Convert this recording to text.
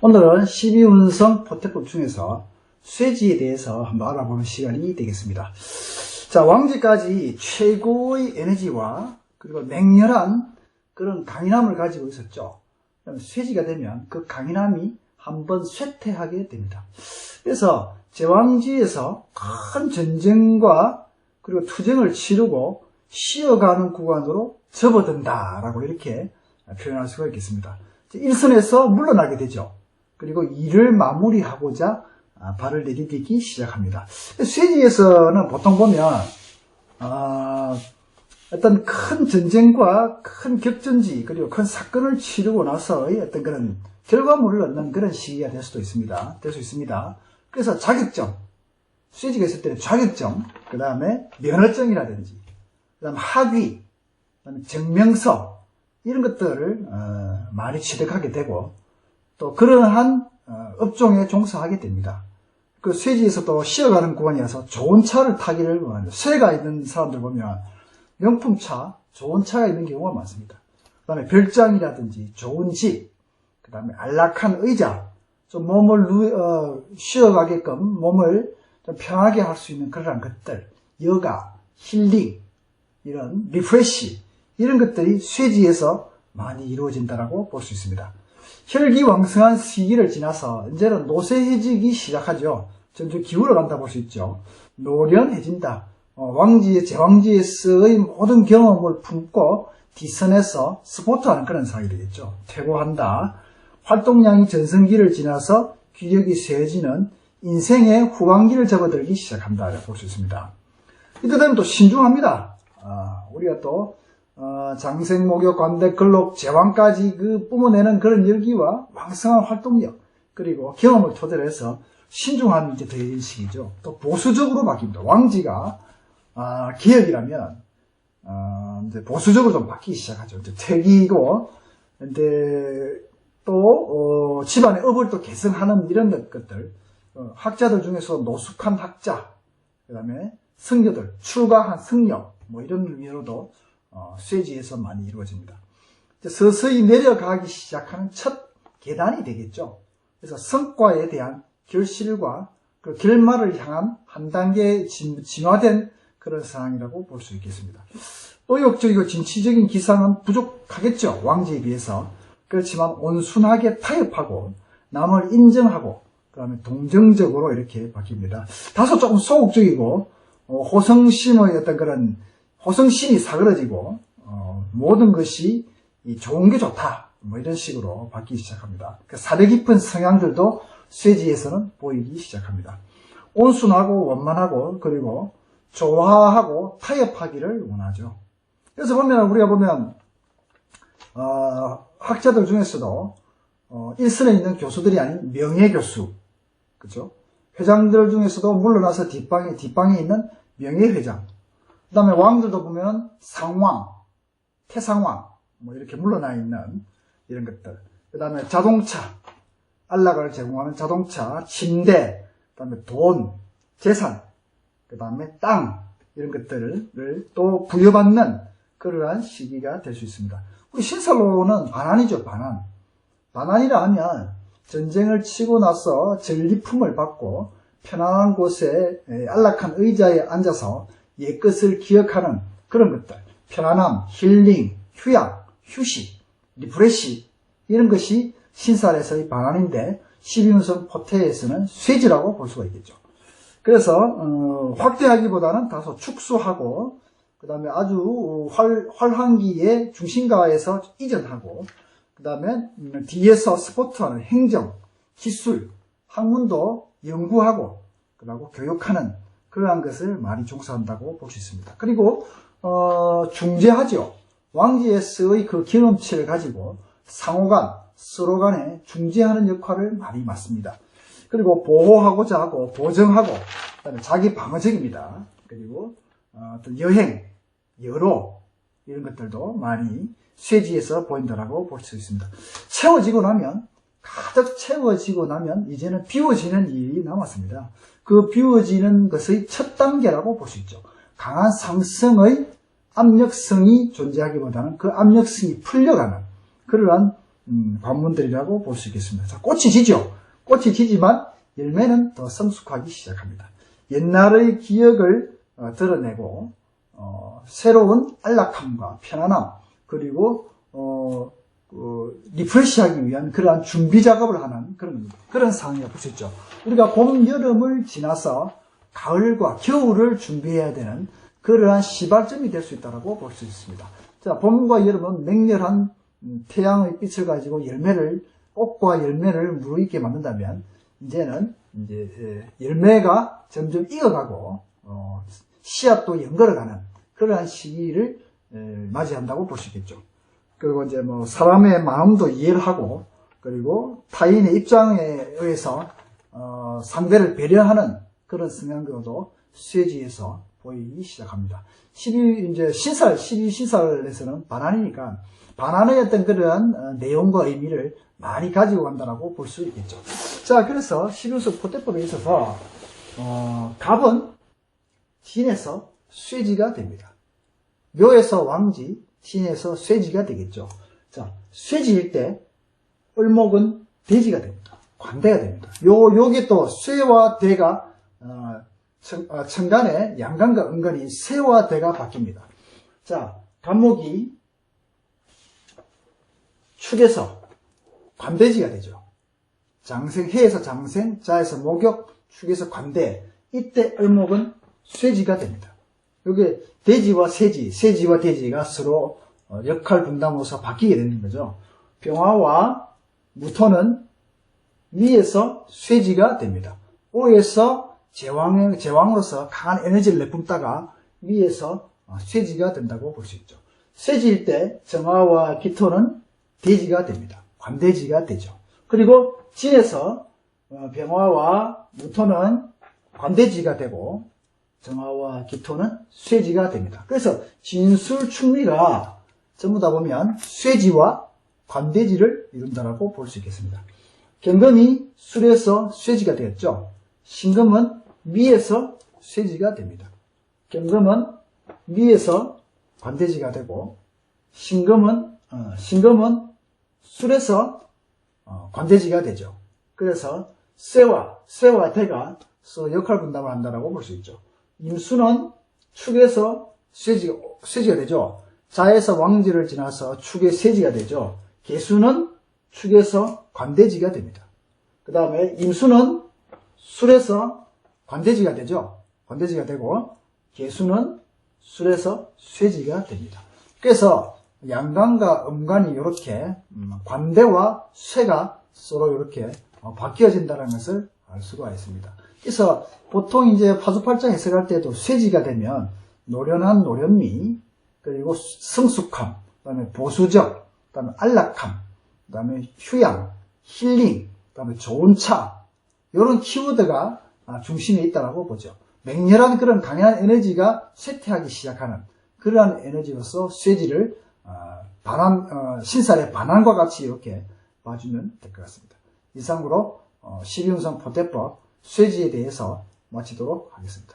오늘은 12운성 포태법 중에서 쇠지에 대해서 한번 알아보는 시간이 되겠습니다. 자, 왕지까지 최고의 에너지와 그리고 맹렬한 그런 강인함을 가지고 있었죠. 쇠지가 되면 그 강인함이 한번 쇠퇴하게 됩니다. 그래서 제왕지에서 큰 전쟁과 그리고 투쟁을 치르고 쉬어가는 구간으로 접어든다라고 이렇게 표현할 수가 있겠습니다. 일선에서 물러나게 되죠. 그리고 일을 마무리하고자 발을 내디디기 시작합니다. 쇠지에서는 보통 보면 어떤 큰 전쟁과 큰 격전지 그리고 큰 사건을 치르고 나서의 어떤 그런 결과물을 얻는 그런 시기가 될 수 있습니다. 그래서 자격증, 쇠지가 있을 때는 자격증, 그 다음에 면허증이라든지, 그 다음에 학위, 그 다음에 증명서 이런 것들을 많이 취득하게 되고 또 그러한 업종에 종사하게 됩니다. 그 쇠지에서도 쉬어가는 구간이라서 좋은 차를 타기를 원합니다. 쇠가 있는 사람들 보면 명품차, 좋은 차가 있는 경우가 많습니다. 그 다음에 별장이라든지 좋은 집, 그 다음에 안락한 의자, 좀 몸을 쉬어가게끔 몸을 좀 편하게 할 수 있는 그러한 것들, 여가, 힐링, 이런 리프레시 이런 것들이 쇠지에서 많이 이루어진다고 볼 수 있습니다. 혈기왕성한 시기를 지나서 이제는 노쇠해지기 시작하죠. 점점 기울어간다 볼 수 있죠. 노련해진다. 제왕지에서의 모든 경험을 품고 뒷선에서 스포트하는 그런 상황이 되겠죠. 퇴보한다. 활동량이 전성기를 지나서 기력이 쇠해지는 인생의 후반기를 접어들기 시작한다 볼 수 있습니다. 이때 되면 또 신중합니다. 우리가 또 장생, 목욕, 관대, 근록, 제왕까지 그 뿜어내는 그런 열기와 왕성한 활동력 그리고 경험을 토대로 해서 신중함이 이제 더해진 시기죠. 또 보수적으로 바뀝니다. 왕지가 개혁이라면 이제 보수적으로 좀 바뀌기 시작하죠. 이제 퇴기고 근데 또 집안의 업을 또 개선하는 이런 것들 학자들 중에서 노숙한 학자 그 다음에 승려들 출가한 승려 뭐 이런 의미로도 쇠지에서 많이 이루어집니다. 서서히 내려가기 시작하는 첫 계단이 되겠죠. 그래서 성과에 대한 결실과 그 결말을 향한 한 단계 진화된 그런 상황이라고 볼 수 있겠습니다. 의욕적이고 진취적인 기상은 부족하겠죠. 왕지에 비해서. 그렇지만 온순하게 타협하고 남을 인정하고 그 다음에 동정적으로 이렇게 바뀝니다. 다소 조금 소극적이고 호성심의 어떤 그런 호성심이 사그러지고 모든 것이 좋은 게 좋다 뭐 이런 식으로 바뀌기 시작합니다. 사려 깊은 성향들도 쇠지에서는 보이기 시작합니다. 온순하고 원만하고 그리고 조화하고 타협하기를 원하죠. 그래서 우리가 보면 학자들 중에서도 일선에 있는 교수들이 아닌 명예교수, 그죠? 회장들 중에서도 물러나서 뒷방에 있는 명예회장, 그 다음에 왕들도 보면 상왕, 태상왕, 뭐 이렇게 물러나 있는 이런 것들, 그 다음에 자동차, 안락을 제공하는 자동차, 침대, 그 다음에 돈, 재산, 그 다음에 땅, 이런 것들을 또 부여받는 그러한 시기가 될 수 있습니다. 우리 신살로는 반환이죠, 반환. 반환이라 하면 전쟁을 치고 나서 전리품을 받고 편안한 곳에 안락한 의자에 앉아서 옛것을 기억하는 그런 것들. 편안함, 힐링, 휴양, 휴식, 리프레시 이런 것이 신살에서의 반환인데 12운성 포태에서는 쇠지라고 볼 수가 있겠죠. 그래서 확대하기보다는 다소 축소하고 그 다음에 아주 활황기의 중심가에서 이전하고 그 다음에 뒤에서 스포트하는 행정, 기술, 학문도 연구하고 그리고 교육하는 그러한 것을 많이 종사한다고 볼 수 있습니다. 그리고 중재하죠. 왕지에서의 그 경험치를 가지고 상호간, 서로 간에 중재하는 역할을 많이 맡습니다. 그리고 보호하고자 하고 보정하고 그다음에 자기 방어적입니다. 그리고 어떤 여행, 여로 이런 것들도 많이 쇠지에서 보인다라고 볼 수 있습니다. 가득 채워지고 나면 이제는 비워지는 일이 남았습니다. 그 비워지는 것의 첫 단계라고 볼 수 있죠. 강한 상승의 압력성이 존재하기보다는 그 압력성이 풀려가는 그러한 관문들이라고 볼 수 있겠습니다. 자, 꽃이 지죠. 꽃이 지지만 열매는 더 성숙하기 시작합니다. 옛날의 기억을 드러내고 새로운 안락함과 편안함 그리고 리프레시하기 위한 그러한 준비 작업을 하는 그런 상황이라고 볼 수 있죠. 우리가 봄, 여름을 지나서 가을과 겨울을 준비해야 되는 그러한 시발점이 될 수 있다고 볼 수 있습니다. 자, 봄과 여름은 맹렬한 태양의 빛을 가지고 꽃과 열매를 무르익게 만든다면 이제는 열매가 점점 익어가고 씨앗도 연걸어가는 그러한 시기를 맞이한다고 볼 수 있겠죠. 그리고 이제 사람의 마음도 이해를 하고 그리고 타인의 입장에 의해서 상대를 배려하는 그런 성향도 쇠지에서 보이기 시작합니다. 12신살에서는 반환이니까 반환의 어떤 그런 내용과 의미를 많이 가지고 간다고 볼 수 있겠죠. 자, 그래서 12운석 포대법에 있어서 갑은 진에서 쇠지가 됩니다. 묘에서 왕지, 진에서 쇠지가 되겠죠. 자, 쇠지일 때 을목은 대지가 됩니다. 관대가 됩니다. 요게 또 쇠와 대가 천간에 양간과 은간이 쇠와 대가 바뀝니다. 자, 간목이 축에서 관대지가 되죠. 장생, 해에서 장생, 자에서 목욕, 축에서 관대. 이때 을목은 쇠지가 됩니다. 여기 대지와 세지와 대지가 서로 역할 분담으로서 바뀌게 되는 거죠. 병화와 무토는 위에서 쇠지가 됩니다. 오에서 제왕으로서 강한 에너지를 내뿜다가 위에서 쇠지가 된다고 볼 수 있죠. 쇠지일 때 정화와 기토는 대지가 됩니다. 관대지가 되죠. 그리고 진에서 병화와 무토는 관대지가 되고 정화와 기토는 쇠지가 됩니다. 그래서 진술충리가 전부 다 보면 쇠지와 관대지를 이룬다라고 볼 수 있겠습니다. 경금이 술에서 쇠지가 되었죠. 신금은 미에서 쇠지가 됩니다. 경금은 미에서 관대지가 되고 신금은 술에서 관대지가 되죠. 그래서 쇠와 대가 서로 역할 분담을 한다라고 볼 수 있죠. 임수는 축에서 쇠지가 되죠. 자에서 왕지를 지나서 축의 세지가 되죠. 계수는 축에서 관대지가 됩니다. 그 다음에 임수는 술에서 관대지가 되죠. 관대지가 되고 계수는 술에서 쇠지가 됩니다. 그래서 양간과 음간이 이렇게 관대와 쇠가 서로 이렇게 바뀌어진다는 것을 알 수가 있습니다. 그래서 보통 이제 파주팔자 해석할 때도 쇠지가 되면 노련한 노련미, 그리고 성숙함, 그 다음에 보수적, 그 다음에 안락함, 그 다음에 휴양, 힐링, 그 다음에 좋은 차, 이런 키워드가 중심에 있다고 보죠. 맹렬한 그런 강한 에너지가 쇠퇴하기 시작하는 그러한 에너지로서 쇠지를 신살의 반환과 같이 이렇게 봐주면 될 것 같습니다. 이상으로 12운성 포대법 쇠지에 대해서 마치도록 하겠습니다.